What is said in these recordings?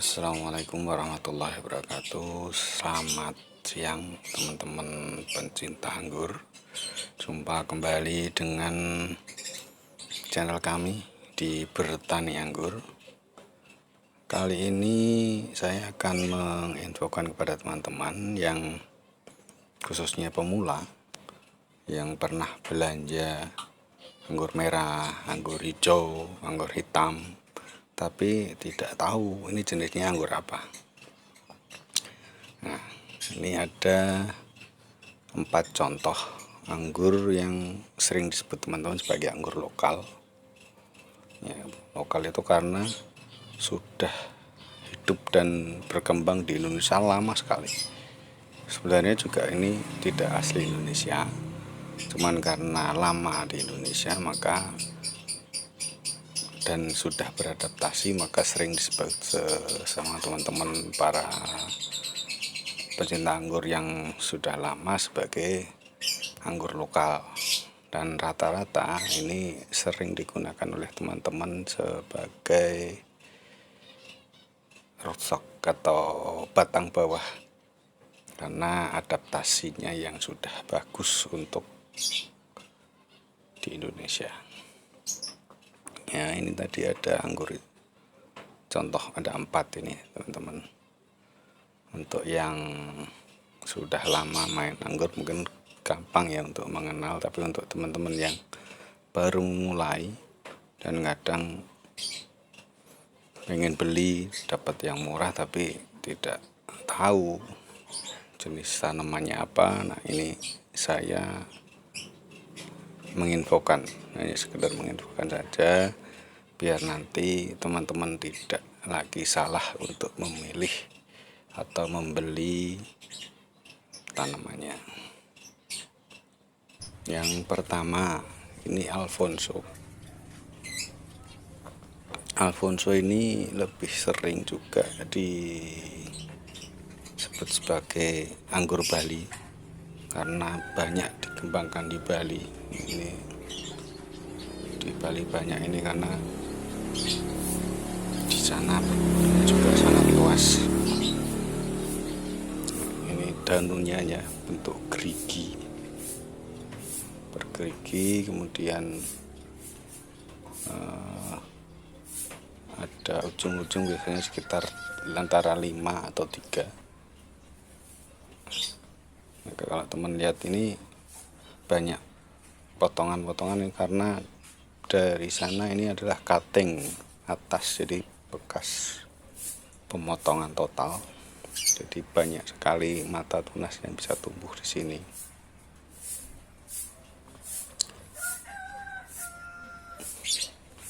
Assalamualaikum warahmatullahi wabarakatuh. Selamat siang teman-teman pencinta anggur. Jumpa kembali dengan channel kami di Bertani Anggur. Kali ini saya akan menginfokan kepada teman-teman yang khususnya pemula yang pernah belanja anggur merah, anggur hijau, anggur hitam, tapi tidak tahu ini jenisnya anggur apa. Nah, ini ada 4 contoh anggur yang sering disebut teman-teman sebagai anggur lokal. Ya, lokal itu karena sudah hidup dan berkembang di Indonesia lama sekali. Sebenarnya juga ini tidak asli Indonesia, cuman karena lama di Indonesia dan sudah beradaptasi, maka sering disebut sama teman-teman para pecinta anggur yang sudah lama sebagai anggur lokal. Dan rata-rata ini sering digunakan oleh teman-teman sebagai rootstock atau batang bawah, karena adaptasinya yang sudah bagus untuk di Indonesia. Ya, ini tadi ada anggur contoh, ada 4 ini teman-teman. Untuk yang sudah lama main anggur mungkin gampang ya untuk mengenal, tapi untuk teman-teman yang baru mulai dan kadang pengen beli dapat yang murah tapi tidak tahu jenis tanamannya apa, nah ini saya menginfokan, hanya sekedar menginfokan saja biar nanti teman-teman tidak lagi salah untuk memilih atau membeli tanamannya. Yang pertama ini Alfonso. Alfonso ini lebih sering juga disebut sebagai anggur Bali karena banyak dikembangkan di Bali. Ini di Bali banyak ini karena di sana juga sangat luas. Ini daunnya ya bentuk gerigi, bergerigi, kemudian ada ujung-ujung biasanya sekitar antara 5 atau 3. Nah, kalau teman lihat ini banyak potongan-potongan karena dari sana ini adalah cutting atas, jadi bekas pemotongan total. Jadi banyak sekali mata tunas yang bisa tumbuh di sini.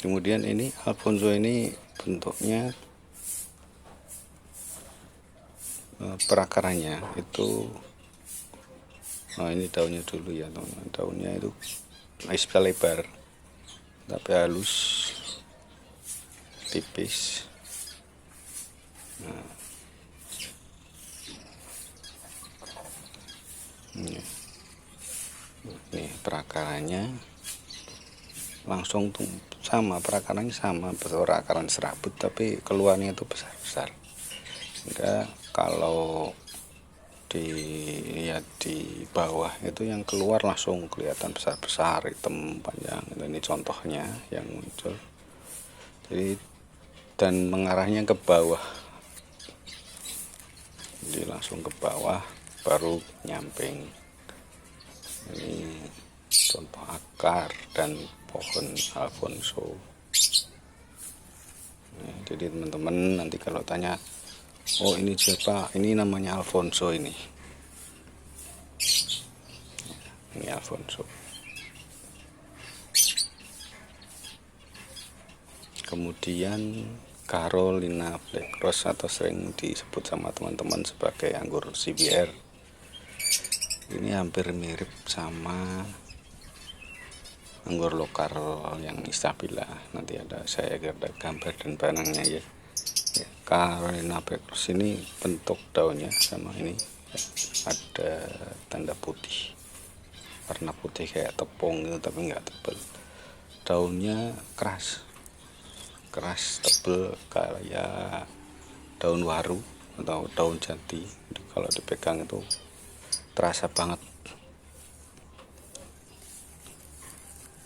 Kemudian ini Alfonso ini bentuknya perakarannya itu, ini daunnya dulu ya teman-teman. Daunnya itu bisa lebar tapi halus, tipis. Nah, ini perakarannya langsung tuh sama, perakarannya sama, perakaran serabut tapi keluarnya itu besar-besar. Sehingga kalau dilihat di bawah itu yang keluar langsung kelihatan besar-besar, hitam panjang. Ini contohnya yang muncul. Jadi dan mengarahnya ke bawah, jadi langsung ke bawah baru nyamping. Ini contoh akar dan pohon Alfonso. Nah, jadi teman-teman nanti kalau tanya, oh ini siapa, ini namanya Alfonso ini Alfonso. Kemudian Carolina Black Rose atau sering disebut sama teman-teman sebagai anggur CBR. Ini hampir mirip sama anggur lokal yang Stabila. Nanti saya ada gambar dan barangnya ya. Carolina Black Rose ini bentuk daunnya sama ini ya, ada tanda putih, warna putih kayak tepung gitu tapi nggak tebal. Daunnya keras, tebal kayak daun waru atau daun jati. Kalau dipegang itu terasa banget.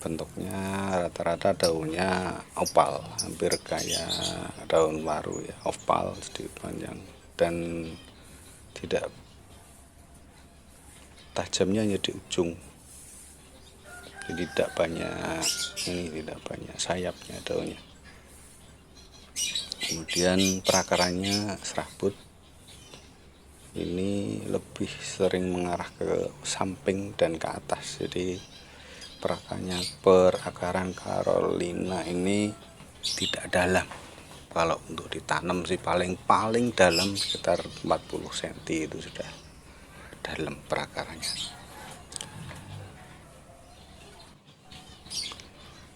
Bentuknya rata-rata daunnya oval, hampir kayak daun waru ya, oval sedikit panjang, dan tidak tajamnya hanya di ujung. Jadi tidak banyak sayapnya daunnya. Kemudian perakarannya serabut. Ini lebih sering mengarah ke samping dan ke atas. Jadi perakaran Carolina ini tidak dalam. Kalau untuk ditanam sih paling dalam sekitar 40 cm itu sudah dalam perakarannya.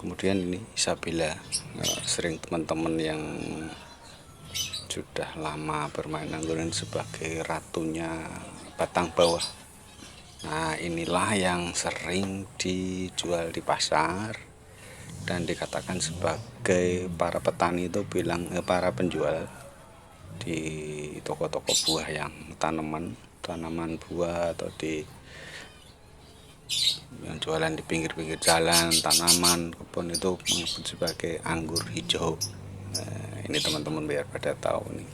Kemudian ini Isabella, sering teman-teman yang sudah lama bermain anggur ini sebagai ratunya batang bawah. Nah, inilah yang sering dijual di pasar dan dikatakan sebagai para petani itu bilang para penjual di toko-toko buah yang tanaman buah atau di yang jualan di pinggir-pinggir jalan, tanaman, kebun itu menyebut sebagai anggur hijau. Nah, ini teman-teman biar pada tahu nih.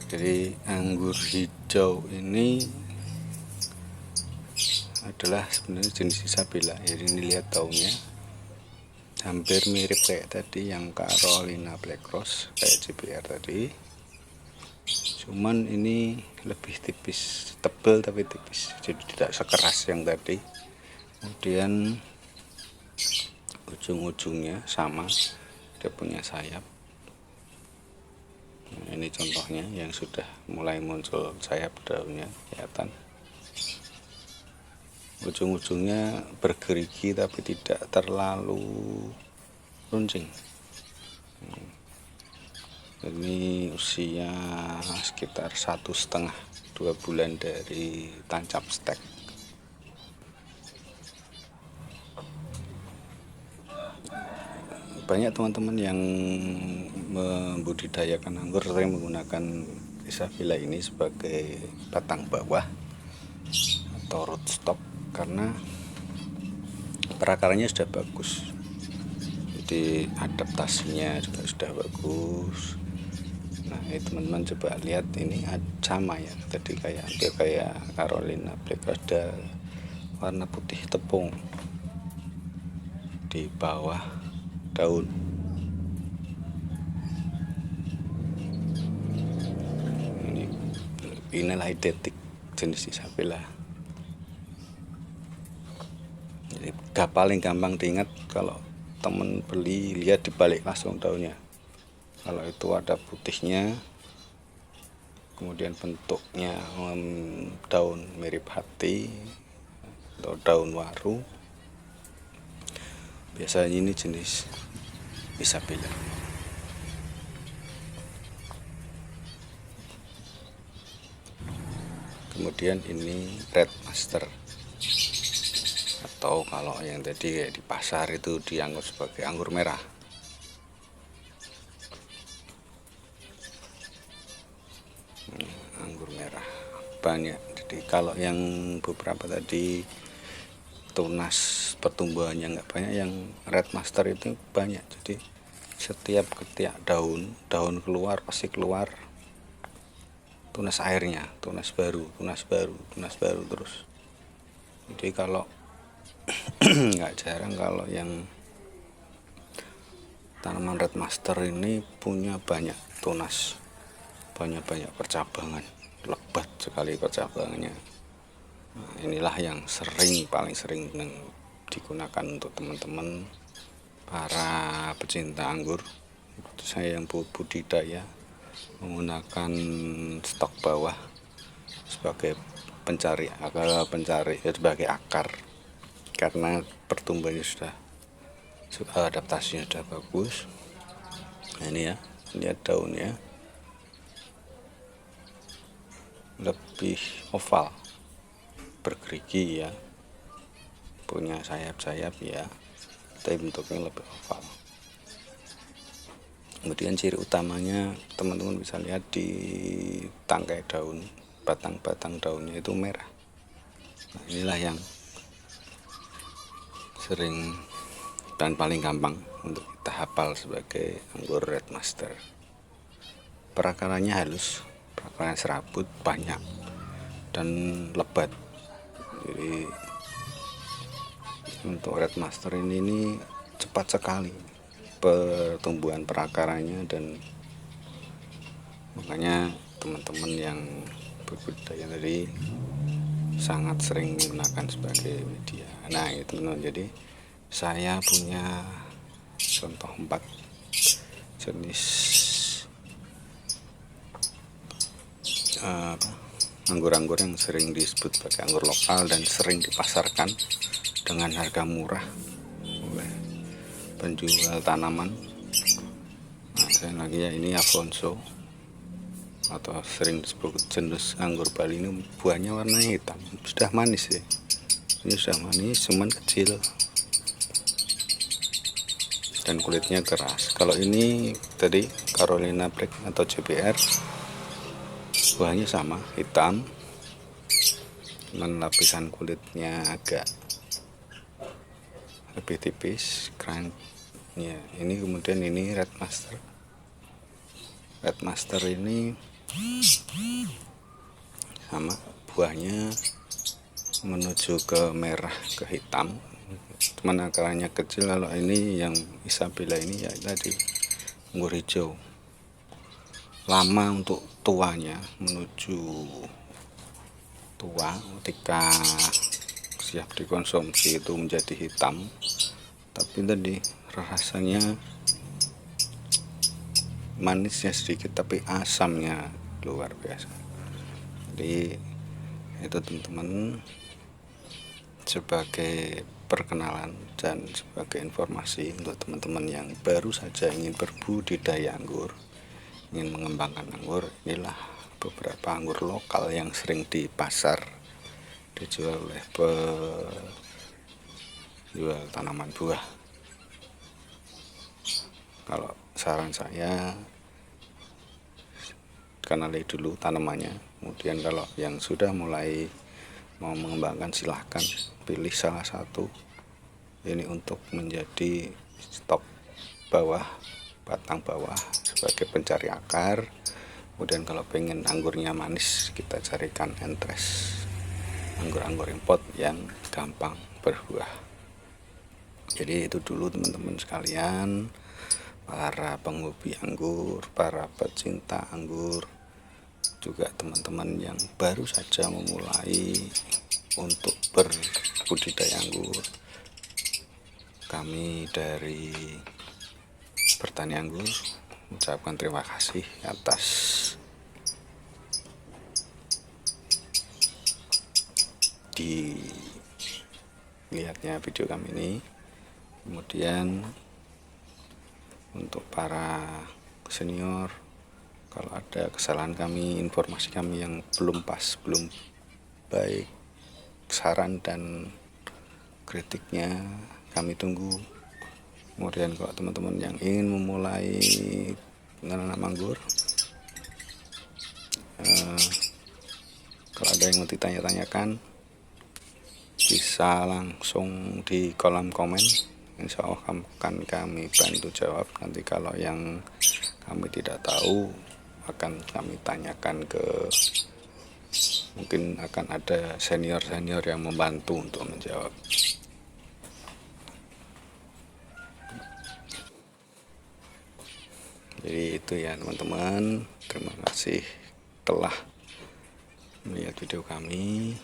Jadi anggur hijau ini adalah sebenarnya jenis Isabella. Jadi ini lihat daunnya hampir mirip kayak tadi yang Carolina Black Rose, kayak JBR tadi. Cuman ini lebih tipis, tebal tapi tipis, jadi tidak sekeras yang tadi. Kemudian ujung-ujungnya sama, dia punya sayap. Nah, ini contohnya yang sudah mulai muncul sayap daunnya, kelihatan. Ujung-ujungnya bergerigi tapi tidak terlalu runcing. Ini usia sekitar 1,5-2 bulan dari tancap stek. Banyak teman-teman yang membudidayakan anggur sering menggunakan Isabella ini sebagai batang bawah atau rootstock karena perakarannya sudah bagus. Jadi adaptasinya juga sudah bagus. Nah, teman-teman coba lihat ini sama ya, tadi kayak Carolina Black Rose, ada warna putih tepung di bawah daun. Inilah identik jenis Isabella. Jadi paling gampang diingat kalau temen beli, lihat dibalik langsung daunnya. Kalau itu ada putihnya, kemudian bentuknya daun mirip hati atau daun waru, biasanya ini jenis Isabella. Kemudian ini Red Master, atau kalau yang tadi kayak di pasar itu dianggap sebagai anggur merah. Anggur merah banyak. Jadi kalau yang beberapa tadi tunas pertumbuhannya nggak banyak, yang Red Master itu banyak. Jadi setiap ketiak daun keluar pasti keluar tunas airnya, tunas baru terus. Jadi kalau nggak jarang kalau yang tanaman Red Master ini punya banyak tunas, banyak percabangan, lebat sekali percabangannya. Nah, inilah yang paling sering digunakan untuk teman-teman para pecinta anggur. Saya yang budidaya menggunakan stok bawah sebagai pencari sebagai akar, karena pertumbuhannya sudah adaptasinya sudah bagus. Nah, ini ya, lihat daunnya lebih oval, bergerigi ya, punya sayap ya, tapi bentuknya lebih oval. Kemudian ciri utamanya teman-teman bisa lihat di tangkai daun, batang-batang daunnya itu merah. Nah, inilah yang sering dan paling gampang untuk kita hafal sebagai anggur Red Master. Perakarannya halus, perakarannya serabut, banyak dan lebat. Jadi untuk Red Master ini cepat sekali pertumbuhan perakarannya, dan makanya teman-teman yang berbudaya tadi sangat sering menggunakan sebagai media. Nah ini teman-teman, jadi saya punya contoh 4 jenis anggur-anggur yang sering disebut sebagai anggur lokal dan sering dipasarkan dengan harga murah oleh penjual tanaman. Nah, saya lagi ya, ini Afonso atau sering disebut jenis anggur Bali. Ini buahnya warnanya hitam, sudah manis ya. Ini sudah manis, cuman kecil dan kulitnya keras. Kalau ini tadi Carolina Black atau JBR, buahnya sama, hitam, cuman lapisan kulitnya agak lebih tipis, keren ya. Ini kemudian ini Red Master. Red Master ini sama, buahnya menuju ke merah ke hitam, cuman akarnya kecil. Kalau ini yang Isabella ini ya tadi anggur hijau, lama untuk tuanya, menuju tua ketika siap dikonsumsi itu menjadi hitam, tapi tadi rasanya manisnya sedikit tapi asamnya luar biasa. Jadi itu teman-teman sebagai perkenalan dan sebagai informasi untuk teman-teman yang baru saja ingin berbudidaya anggur, ingin mengembangkan anggur. Inilah beberapa anggur lokal yang sering di pasar dijual oleh penjual tanaman buah. Kalau saran saya, kenali dulu tanamannya, kemudian kalau yang sudah mulai mau mengembangkan silahkan pilih salah satu ini untuk menjadi stok bawah, batang bawah sebagai pencari akar. Kemudian kalau pengen anggurnya manis, kita carikan entres, anggur-anggur import yang gampang berbuah. Jadi itu dulu teman-teman sekalian, para penghobi anggur, para pecinta anggur, juga teman-teman yang baru saja memulai untuk berbudidaya anggur. Kami dari Bertani Anggur mengucapkan terima kasih atas dilihatnya video kami ini. Kemudian untuk para senior, kalau ada kesalahan kami, informasi kami yang belum pas, belum baik, saran dan kritiknya kami tunggu. Kemudian kalau teman-teman yang ingin memulai menanam anggur, kalau ada yang mau ditanya-tanyakan, bisa langsung di kolom komen. Insya Allah akan kami bantu jawab. Nanti kalau yang kami tidak tahu akan kami tanyakan ke, mungkin akan ada senior-senior yang membantu untuk menjawab. Jadi itu ya teman-teman, terima kasih telah melihat video kami.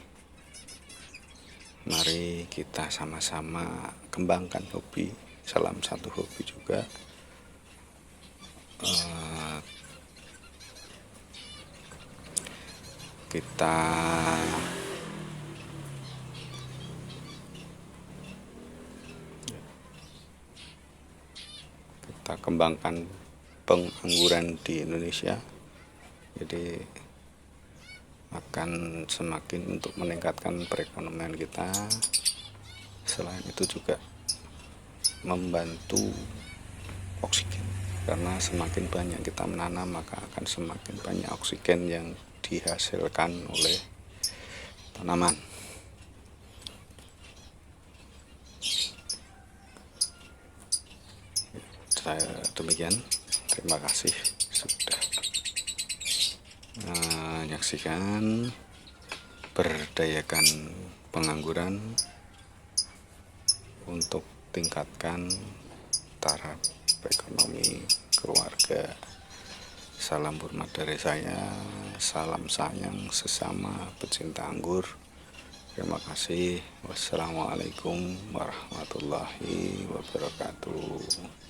Mari kita sama-sama kembangkan hobi, salam satu hobi juga. Kita kembangkan pengangguran di Indonesia, jadi akan semakin untuk meningkatkan perekonomian kita. Selain itu juga membantu oksigen karena semakin banyak kita menanam maka akan semakin banyak oksigen yang dihasilkan oleh tanaman. Saya demikian, terima kasih sudah menyaksikan Berdayakan Pengangguran untuk tingkatkan taraf ekonomi keluarga. Salam hormat dari saya, salam sayang sesama pecinta anggur. Terima kasih. Wassalamualaikum warahmatullahi wabarakatuh.